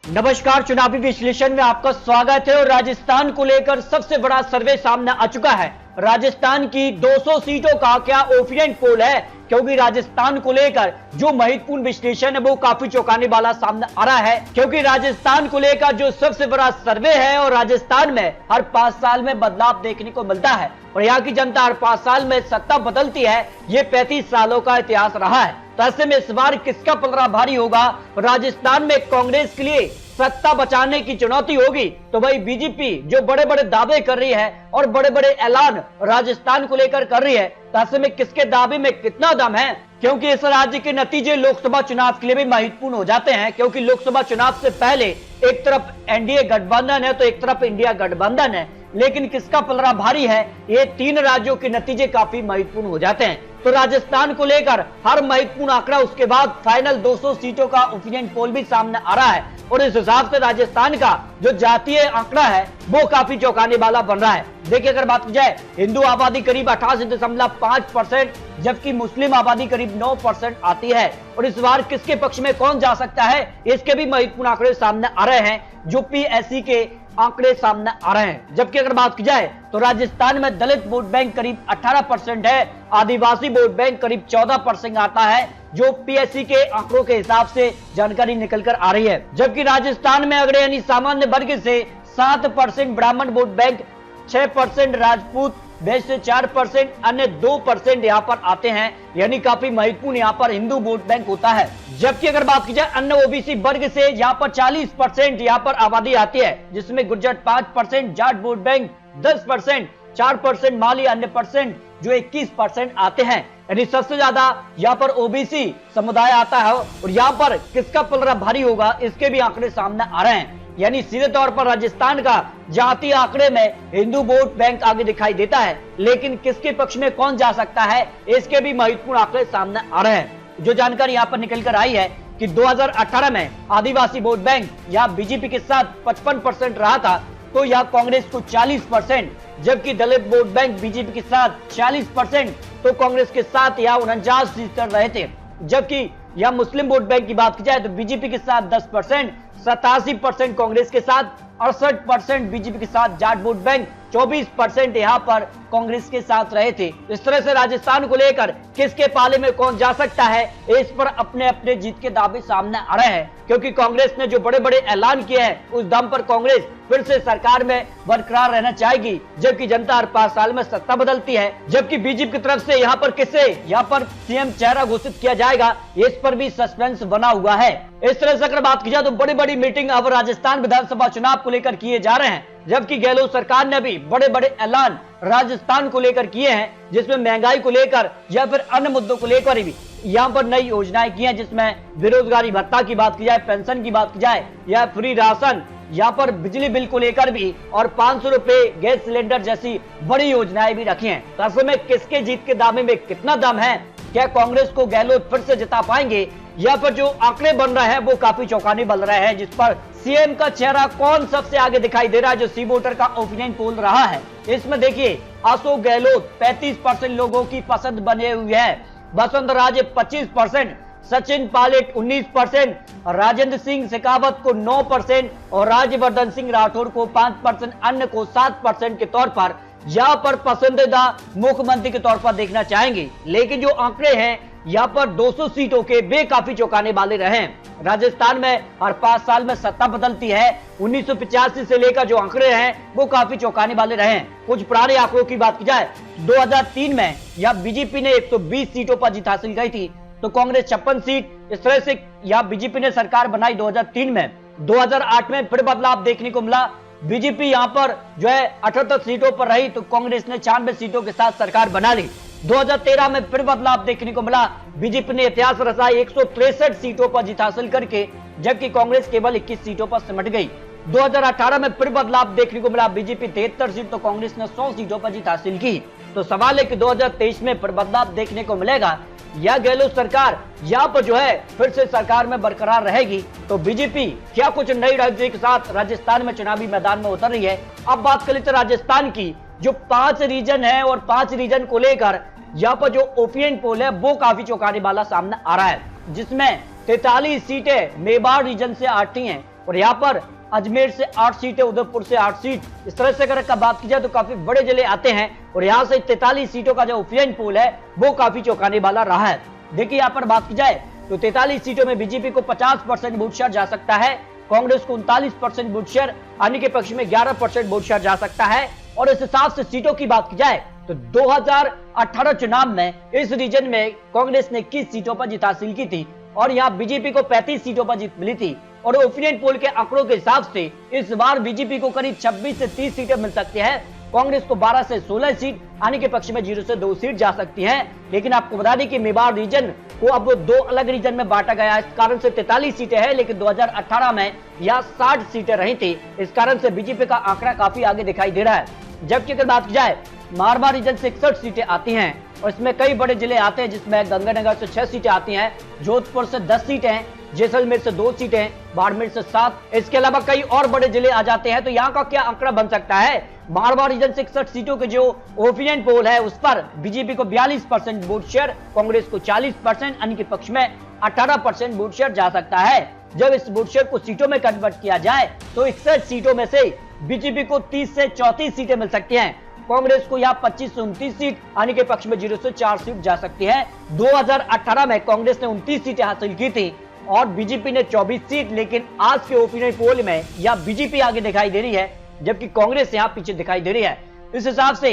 नमस्कार, चुनावी विश्लेषण में आपका स्वागत है। और राजस्थान को लेकर सबसे बड़ा सर्वे सामने आ चुका है। राजस्थान की 200 सीटों का क्या ओपिनियन पोल है, क्योंकि राजस्थान को लेकर जो महत्वपूर्ण विश्लेषण है वो काफी चौंकाने वाला सामने आ रहा है। क्योंकि राजस्थान को लेकर जो सबसे बड़ा सर्वे है और राजस्थान में हर 5 साल में बदलाव देखने को मिलता है और यहाँ की जनता हर 5 साल में सत्ता बदलती है। ये 35 सालों का इतिहास रहा है। तो ऐसे में इस बार किसका पलड़ा भारी होगा? राजस्थान में कांग्रेस के लिए सत्ता बचाने की चुनौती होगी तो भाई बीजेपी जो बड़े बड़े दावे कर रही है और बड़े बड़े ऐलान राजस्थान को लेकर कर रही है, तो ऐसे में किसके दावे में कितना दम है? क्योंकि इस राज्य के नतीजे लोकसभा चुनाव के लिए भी महत्वपूर्ण हो जाते हैं। क्योंकि लोकसभा चुनाव से पहले एक तरफ एनडीए गठबंधन है तो एक तरफ इंडिया गठबंधन है, लेकिन किसका पलड़ा भारी है, ये 3 राज्यों के नतीजे काफी महत्वपूर्ण हो जाते हैं। तो राजस्थान को लेकर हर महत्वपूर्ण आंकड़ा, उसके बाद फाइनल 200 सीटों का ओपिनियन पोल भी सामने आ रहा है और इस हिसाब से राजस्थान का जो जातीय आंकड़ा है वो काफी चौंकाने वाला बन रहा है। देखिए, अगर बात की जाए, हिंदू आबादी करीब 88.5%, जबकि मुस्लिम आबादी करीब 9% आती है। और इस बार किसके पक्ष में कौन जा सकता है, इसके भी महत्वपूर्ण आंकड़े सामने आ रहे हैं। जो पीएससी के आंकड़े सामने आ रहे हैं। जबकि अगर बात की जाए तो राजस्थान में दलित वोट बैंक करीब 18% है, आदिवासी वोट बैंक करीब 14% आता है, जो पीएससी के आंकड़ों के हिसाब से जानकारी निकल कर आ रही है। जबकि राजस्थान में अगर यानी सामान्य वर्ग से 7% ब्राह्मण वोट बैंक, 6% राजपूत, वैश्य 4%, अन्य 2% यहाँ पर आते हैं, यानी काफी महत्वपूर्ण यहाँ पर हिंदू वोट बैंक होता है। जबकि अगर बात की जाए अन्य ओबीसी वर्ग से यहाँ पर 40% यहाँ पर आबादी आती है, जिसमें गुर्जर 5%, जाट वोट बैंक 10%, 4% माली, अन्य परसेंट जो 21% आते हैं। यानी सबसे ज्यादा यहाँ पर ओबीसी समुदाय आता है। और यहाँ पर किसका पलड़ा भारी होगा, इसके भी आंकड़े सामने आ रहे हैं। यानी सीधे तौर पर राजस्थान का जातीय आंकड़े में हिंदू वोट बैंक आगे दिखाई देता है, लेकिन किसके पक्ष में कौन जा सकता है, इसके भी महत्वपूर्ण आंकड़े सामने आ रहे हैं। जो जानकारी यहाँ पर निकल कर आई है कि 2018 में आदिवासी वोट बैंक यहाँ बीजेपी के साथ 55% रहा था, तो यहाँ कांग्रेस को 40%, जबकि दलित वोट बैंक बीजेपी के साथ 40%, तो कांग्रेस के साथ यहाँ 49% रहे थे। जबकि यहाँ मुस्लिम वोट बैंक की बात की जाए तो बीजेपी के साथ 10%, 87% कांग्रेस के साथ, 68% बीजेपी के साथ, जाट वोट बैंक 24% यहाँ पर कांग्रेस के साथ रहे थे। इस तरह से राजस्थान को लेकर किसके पाले में कौन जा सकता है, इस पर अपने अपने जीत के दावे सामने आ रहे हैं। क्योंकि कांग्रेस ने जो बड़े बड़े ऐलान किए हैं, उस दम पर कांग्रेस फिर से सरकार में बरकरार रहना चाहेगी, जबकि जनता हर 5 साल में सत्ता बदलती है। जबकि बीजेपी की तरफ से यहाँ पर किसे यहाँ पर सीएम चेहरा घोषित किया जाएगा, इस पर भी सस्पेंस बना हुआ है। इस तरह से अगर बात की जाए तो बड़ी बड़ी मीटिंग अब राजस्थान विधानसभा चुनाव को लेकर किए जा रहे हैं। जबकि गहलोत सरकार ने भी बड़े बड़े ऐलान राजस्थान को लेकर किए हैं, जिसमें महंगाई को लेकर या फिर अन्य मुद्दों को लेकर भी यहाँ पर नई योजनाएं की हैं, जिसमें बेरोजगारी भत्ता की बात की जाए, पेंशन की बात की जाए या फ्री राशन, यहाँ पर बिजली बिल को लेकर भी, और 500 रुपए गैस सिलेंडर जैसी बड़ी योजनाएं भी रखी हैं। तो ऐसे में किसके जीत के दावे में कितना दम है? क्या कांग्रेस को गहलोत फिर से जिता पाएंगे, या फिर जो आंकड़े बन रहे हैं वो काफी चौंकाने बन रहे हैं, जिस पर सीएम का चेहरा कौन सबसे आगे दिखाई दे रहा है, जो सी वोटर का ओपिनियन पोल रहा है। इसमें देखिए, अशोक गहलोत 35% लोगों की पसंद बने हुए है, बसंत राजे 25%, सचिन पायलट 19%, राजेंद्र सिंह शेखावत को 9% और राज्यवर्धन सिंह राठौर को 5%, अन्य को 7% के तौर पर यहाँ पर पसंदीदा मुख्यमंत्री के तौर पर देखना चाहेंगे। लेकिन जो आंकड़े हैं यहाँ पर 200 सीटों के, वे काफी चौंकाने वाले रहे। राजस्थान में हर 5 साल में सत्ता बदलती है। 1985 से लेकर जो आंकड़े हैं वो काफी चौंकाने वाले रहे। कुछ पुराने आंकड़ों की बात की जाए, 2003 में यहाँ बीजेपी ने 120 सीटों पर जीत हासिल की थी, तो कांग्रेस 56 सीट। इस तरह से यहाँ बीजेपी ने सरकार बनाई 2003 में। 2008 में फिर बदलाव देखने को मिला, बीजेपी यहाँ पर जो है 78 सीटों पर रही, तो कांग्रेस ने 96 सीटों के साथ सरकार बना ली। 2013 में फिर बदलाव देखने को मिला, बीजेपी ने इतिहास रचा 163 सीटों पर जीत हासिल करके, जबकि कांग्रेस केवल 21 सीटों पर सिमट गई। 2018 में फिर बदलाव देखने को मिला, बीजेपी 73 सीट तो कांग्रेस ने 100 सीटों पर जीत हासिल की। तो सवाल है कि 2023 में फिर बदलाव देखने को मिलेगा, या गहलोत सरकार यहाँ पर जो है फिर से सरकार में बरकरार रहेगी। तो बीजेपी क्या कुछ नई रणनीति के साथ राजस्थान में चुनावी मैदान में उतर रही है। अब बात कर लेते राजस्थान की, जो 5 रीजन है और 5 रीजन को लेकर यहाँ पर जो ओपिनियन पोल है वो काफी चौंकाने वाला सामने आ रहा है, जिसमें 43 सीटें मेवाड़ रीजन से आती हैं, और यहाँ पर अजमेर से 8 सीटें, उदयपुर से 8 सीट, इस तरह से अगर बात की जाए तो काफी बड़े जिले आते हैं और यहाँ से 43 सीटों का जो ओपिनियन पोल है वो काफी चौंकाने वाला रहा है। देखिए यहाँ पर बात की जाए तो 43 सीटों में बीजेपी को 50% वोट शेयर जा सकता है, कांग्रेस को 39% वोट शेयर, अन्य के पक्ष में 11% वोट शेयर जा सकता है। और इस हिसाब से सीटों की बात की जाए तो 2018 चुनाव में इस रीजन में कांग्रेस ने 21 सीटों पर जीत हासिल की थी और यहाँ बीजेपी को 35 सीटों पर जीत मिली थी। और ओपिनियन पोल के आंकड़ों के हिसाब से इस बार बीजेपी को करीब 26 से 30 सीटें मिल सकती है, कांग्रेस को 12 से 16 सीट, अन्य के पक्ष में 0 से 2 सीट जा सकती है। लेकिन आपको बता दें कि मेवाड़ रीजन को अब 2 अलग रीजन में बांटा गया है, इस कारण से 43 सीटें हैं, लेकिन 2018 में यह 60 सीटें रही थी, इस कारण से बीजेपी का आंकड़ा काफी आगे दिखाई दे रहा है। जबकि अगर बात की जाए मारवाड़ रीजन से 61 सीटें आती हैं और इसमें कई बड़े जिले आते हैं, जिसमें गंगानगर से 6 सीटें आती हैं, जोधपुर से 10 सीटें हैं, जैसलमेर से 2 सीटें, बाड़मेर से 7, इसके अलावा कई और बड़े जिले आ जाते हैं। तो यहाँ का क्या आंकड़ा बन सकता है? मारवाड़ रीजन से 61 सीटों के जो ओपिनियन पोल है उस पर बीजेपी को 42% वोट शेयर, कांग्रेस को 40%, अन्य के पक्ष में 18% वोट शेयर जा सकता है। जब इस वोट शेयर को सीटों में कन्वर्ट किया जाए तो 61 सीटों में से बीजेपी को 30 से 34 सीटें मिल सकती हैं, कांग्रेस को यहाँ 25 से 29 सीट, अन्य के पक्ष में 0 से 4 सीट जा सकती है। 2018 में कांग्रेस ने 29 सीटें हासिल की थी और बीजेपी ने 24 सीट, लेकिन आज के ओपिनियन पोल में यह बीजेपी आगे दिखाई दे रही है जबकि कांग्रेस यहाँ पीछे दिखाई दे रही है। इस हिसाब से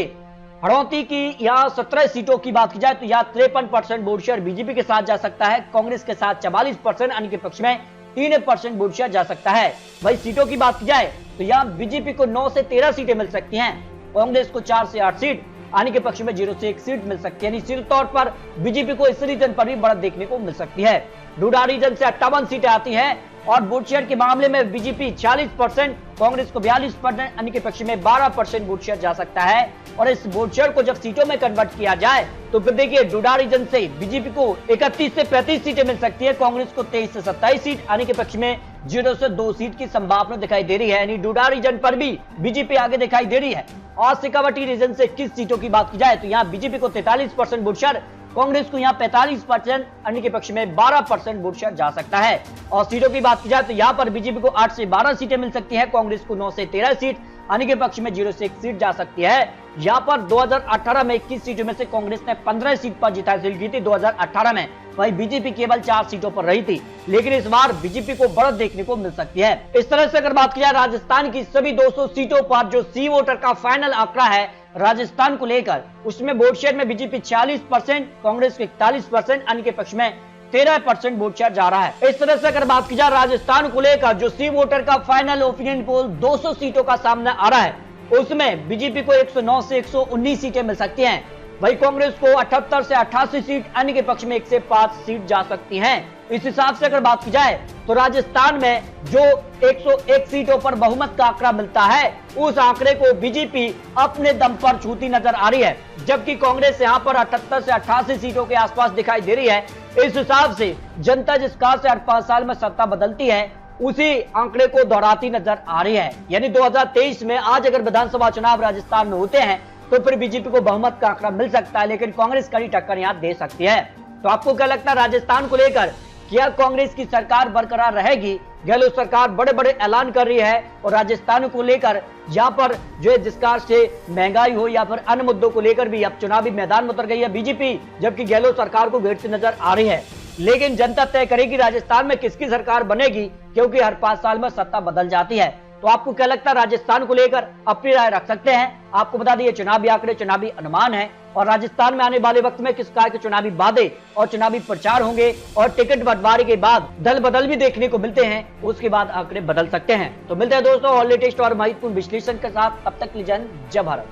हड़ौती की यहाँ 17 सीटों की बात की जाए तो यहाँ 53% वोट शेयर बीजेपी के साथ जा सकता है, कांग्रेस के साथ 44%, अन्य के पक्ष में 3% वोट शेयर जा सकता है। वही सीटों की बात की जाए तो यहाँ बीजेपी को 9 से 13 सीटें मिल सकती हैं, कांग्रेस को 4 से 8 सीट, अन्य के पक्ष में 0 से 1 सीट मिल सकती है। निश्चित तौर पर बीजेपी को इस रीजन पर भी बढ़त देखने को मिल सकती है। डोडा रीजन से 58 सीटें आती हैं और वोट शेयर के मामले में बीजेपी 40%, कांग्रेस को 42%, अन्य के पक्ष में 12% वोट शेयर जा सकता है। और इस वोट शेयर को जब सीटों में कन्वर्ट किया जाए तो फिर देखिए डोडा रीजन से बीजेपी को 31 से 35 सीटें मिल सकती है, कांग्रेस को 23 से 27 सीट, अन्य के पक्ष में 0 से 2 सीट की संभावना दिखाई दे रही है। यानी डोडा रीजन पर भी बीजेपी आगे दिखाई दे रही है। और शेखावाटी रीजन से 21 सीटों की बात की जाए तो यहाँ बीजेपी को 43% वोट शेयर, कांग्रेस को यहाँ 45%, अन्य के पक्ष में 12% वोट शेयर जा सकता है। और सीटों की बात की जाए तो यहाँ पर बीजेपी को 8 से 12 सीटें मिल सकती है, कांग्रेस को 9 से 13 सीट, अन्य के पक्ष में 0 से 1 सीट जा सकती है। यहाँ पर 2018 में 21 सीटों में से कांग्रेस ने 15 सीट पर जीत हासिल की थी 2018 में, वही बीजेपी केवल 4 सीटों पर रही थी, लेकिन इस बार बीजेपी को बढ़त देखने को मिल सकती है। इस तरह से अगर बात की जाए राजस्थान की सभी 200 सीटों पर जो सी वोटर का फाइनल आंकड़ा है राजस्थान को लेकर, उसमें वोट शेयर में बीजेपी 40%, कांग्रेस के 41%, अन्य के पक्ष में 13% वोट शेयर जा रहा है। इस तरह से अगर बात की जाए राजस्थान को लेकर जो सी वोटर का फाइनल ओपिनियन पोल 200 सीटों का सामने आ रहा है, उसमें बीजेपी को 109 से 119 सीटें मिल सकती हैं, वही कांग्रेस को 78 से 88 सीट, अन्य के पक्ष में 1 से 5 सीट जा सकती हैं। इस हिसाब से अगर बात की जाए तो राजस्थान में जो 101 सीटों पर बहुमत का आंकड़ा मिलता है, उस आंकड़े को बीजेपी अपने दम पर छूती नजर आ रही है, जबकि कांग्रेस यहाँ पर 78 से 88 सीटों के आसपास दिखाई दे रही है। इस हिसाब से जनता जिस कार से हर 5 साल में सत्ता बदलती है, उसी आंकड़े को दोहराती नजर आ रही है। यानी 2023 में आज अगर विधानसभा चुनाव राजस्थान में होते हैं तो फिर बीजेपी को बहुमत का आंकड़ा मिल सकता है, लेकिन कांग्रेस कड़ी टक्कर यहाँ दे सकती है। तो आपको क्या लगता है राजस्थान को लेकर, क्या कांग्रेस की सरकार बरकरार रहेगी? गहलोत सरकार बड़े बड़े ऐलान कर रही है और राजस्थान को लेकर यहाँ पर जो है जिस कार से महंगाई हो या फिर अन्य मुद्दों को लेकर भी अब चुनावी मैदान में उतर गई है बीजेपी, जबकि गहलोत सरकार को घेरती नजर आ रही है। लेकिन जनता तय करेगी राजस्थान में किसकी सरकार बनेगी, क्योंकि हर 5 साल में सत्ता बदल जाती है। तो आपको क्या लगता है राजस्थान को लेकर अपनी राय रख सकते हैं। आपको बता दें चुनावी आंकड़े चुनावी अनुमान है और राजस्थान में आने वाले वक्त में किस प्रकार के चुनावी वादे और चुनावी प्रचार होंगे और टिकट बंटवारे के बाद दल बदल भी देखने को मिलते हैं, उसके बाद आंकड़े बदल सकते हैं। तो मिलते हैं दोस्तों और लेटेस्ट और महत्वपूर्ण विश्लेषण के साथ, तब तक के लिए जय भारत।